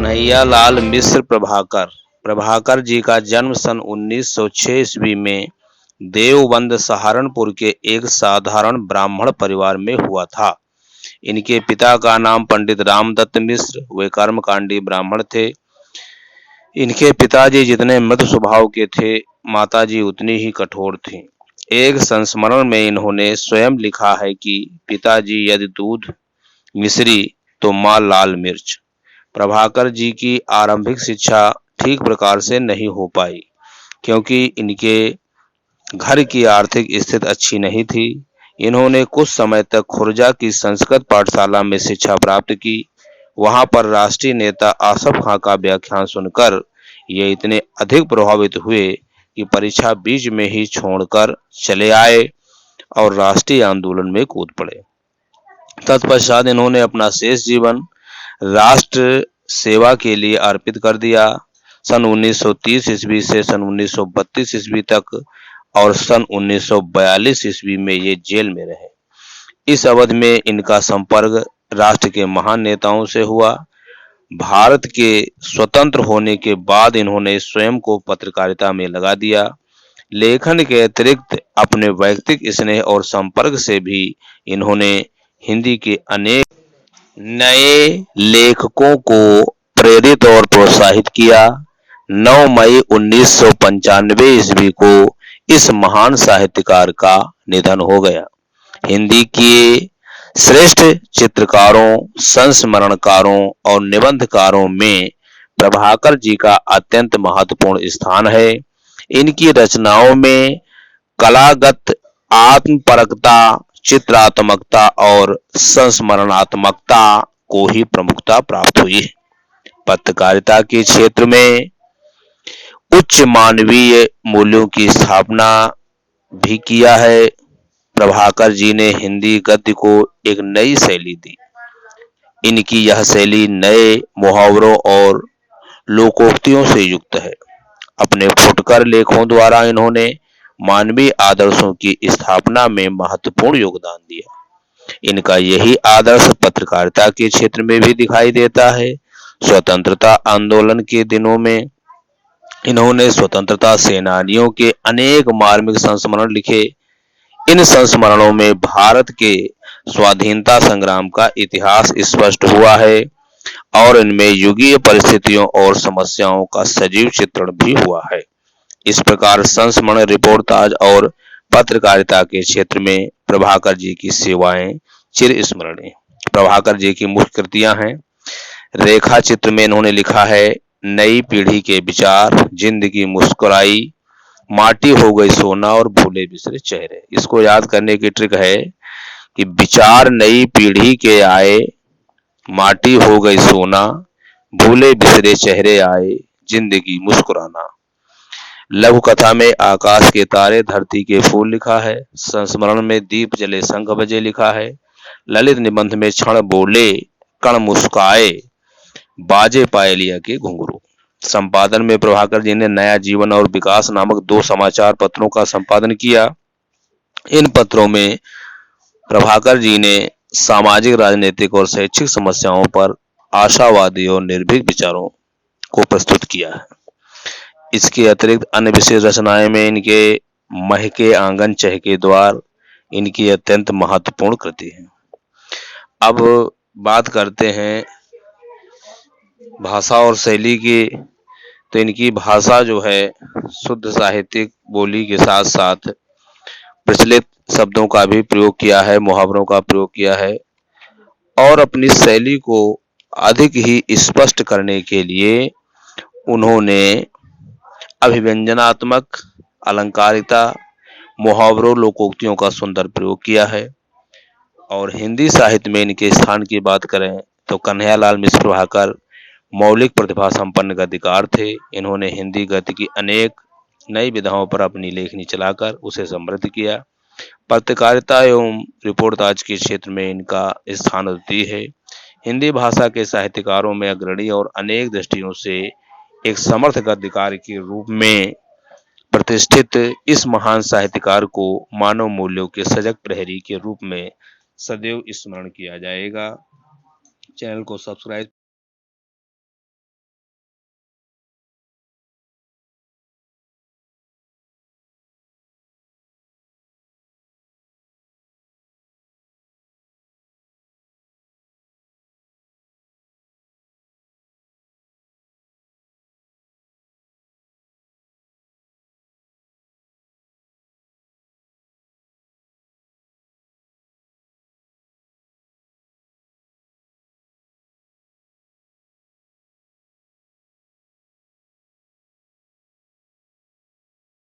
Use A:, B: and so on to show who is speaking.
A: कन्हैयालाल मिश्र प्रभाकर प्रभाकर जी का जन्म सन 1906 ईस्वी में देवबंद सहारनपुर के एक साधारण ब्राह्मण परिवार में हुआ था। इनके पिता का नाम पंडित रामदत्त मिश्र, वे कर्मकांडी ब्राह्मण थे। इनके पिताजी जितने मृदु स्वभाव के थे, माताजी उतनी ही कठोर थीं। एक संस्मरण में इन्होंने स्वयं लिखा है कि पिताजी यदि दूध मिश्री तो माँ लाल मिर्च। प्रभाकर जी की आरंभिक शिक्षा ठीक प्रकार से नहीं हो पाई, क्योंकि इनके घर की आर्थिक स्थिति अच्छी नहीं थी। इन्होंने कुछ समय तक खुर्जा की संस्कृत पाठशाला में शिक्षा प्राप्त की। वहां पर राष्ट्रीय नेता आसफ खां का व्याख्यान सुनकर ये इतने अधिक प्रभावित हुए कि परीक्षा बीच में ही छोड़कर चले आए और राष्ट्रीय आंदोलन में कूद पड़े। तत्पश्चात इन्होंने अपना शेष जीवन राष्ट्र सेवा के लिए अर्पित कर दिया। सन 1930 ईस्वी से सन 1932 ईस्वी तक और सन 1942 ईस्वी में ये जेल में रहे। इस अवधि में इनका संपर्क राष्ट्र के महान नेताओं से हुआ। भारत के स्वतंत्र होने के बाद इन्होंने स्वयं को पत्रकारिता में लगा दिया। लेखन के अतिरिक्त अपने वैयक्तिक स्नेह और संपर्क से भी इन्होंने हिंदी के अनेक नए लेखकों को प्रेरित और प्रोत्साहित किया। 9 मई 1995 ईस्वी को इस महान साहित्यकार का निधन हो गया। हिंदी के श्रेष्ठ चित्रकारों, संस्मरणकारों और निबंधकारों में प्रभाकर जी का अत्यंत महत्वपूर्ण स्थान है। इनकी रचनाओं में कलागत आत्मपरकता, चित्रात्मकता और संस्मरणात्मकता को ही प्रमुखता प्राप्त हुई है। पत्रकारिता के क्षेत्र में उच्च मानवीय मूल्यों की स्थापना भी किया है। प्रभाकर जी ने हिंदी गद्य को एक नई शैली दी। इनकी यह शैली नए मुहावरों और लोकोक्तियों से युक्त है। अपने फुटकर लेखों द्वारा इन्होंने मानवीय आदर्शों की स्थापना में महत्वपूर्ण योगदान दिया। इनका यही आदर्श पत्रकारिता के क्षेत्र में भी दिखाई देता है। स्वतंत्रता आंदोलन के दिनों में इन्होंने स्वतंत्रता सेनानियों के अनेक मार्मिक संस्मरण लिखे। इन संस्मरणों में भारत के स्वाधीनता संग्राम का इतिहास स्पष्ट हुआ है और इनमें युगीय परिस्थितियों और समस्याओं का सजीव चित्रण भी हुआ है। इस प्रकार संस्मरण, रिपोर्टाज और पत्रकारिता के क्षेत्र में प्रभाकर जी की सेवाएं चिरस्मरणीय। प्रभाकर जी की मुख्य कृतियां हैं। रेखा चित्र में इन्होंने लिखा है, नई पीढ़ी के विचार, जिंदगी मुस्कुराई, माटी हो गई सोना और भूले बिसरे चेहरे। इसको याद करने की ट्रिक है कि विचार नई पीढ़ी के आए, माटी हो गई सोना, भूले बिसरे चेहरे आए, जिंदगी मुस्कुराना। लघु कथा में आकाश के तारे, धरती के फूल लिखा है। संस्मरण में दीप जले शंख बजे लिखा है। ललित निबंध में क्षण बोले कण मुस्काए, बाजे पायलिया के घुंघरू। संपादन में प्रभाकर जी ने नया जीवन और विकास नामक 2 समाचार पत्रों का संपादन किया। इन पत्रों में प्रभाकर जी ने सामाजिक, राजनीतिक और शैक्षिक समस्याओं पर आशावादी और निर्भीक विचारों को प्रस्तुत किया है। इसके अतिरिक्त अन्य विशेष रचनाएं में इनके महके आंगन चहके द्वार इनकी अत्यंत महत्वपूर्ण कृति है। अब बात करते हैं भाषा और शैली की। तो इनकी भाषा जो है शुद्ध साहित्यिक बोली के साथ साथ प्रचलित शब्दों का भी प्रयोग किया है, मुहावरों का प्रयोग किया है और अपनी शैली को अधिक ही स्पष्ट करने के लिए उन्होंने अभिव्यंजनात्मक, अलंकारिता, मुहावरों, लोकोक्तियों का सुंदर प्रयोग किया है। और हिंदी साहित्य में इनके स्थान की बात करें तो कन्हैयालाल मिश्र प्रभाकर मौलिक प्रतिभा संपन्न गद्यकार थे। इन्होंने हिंदी गद्य की अनेक नई विधाओं पर अपनी लेखनी चलाकर उसे समृद्ध किया। पत्रकारिता एवं रिपोर्टाज के क्षेत्र में इनका स्थान अद्वितीय है। हिंदी भाषा के साहित्यकारों में अग्रणी और अनेक दृष्टियों से एक समर्थ गद्यकार के रूप में प्रतिष्ठित इस महान साहित्यकार को मानव मूल्यों के सजग प्रहरी के रूप में सदैव स्मरण किया जाएगा। चैनल को सब्सक्राइब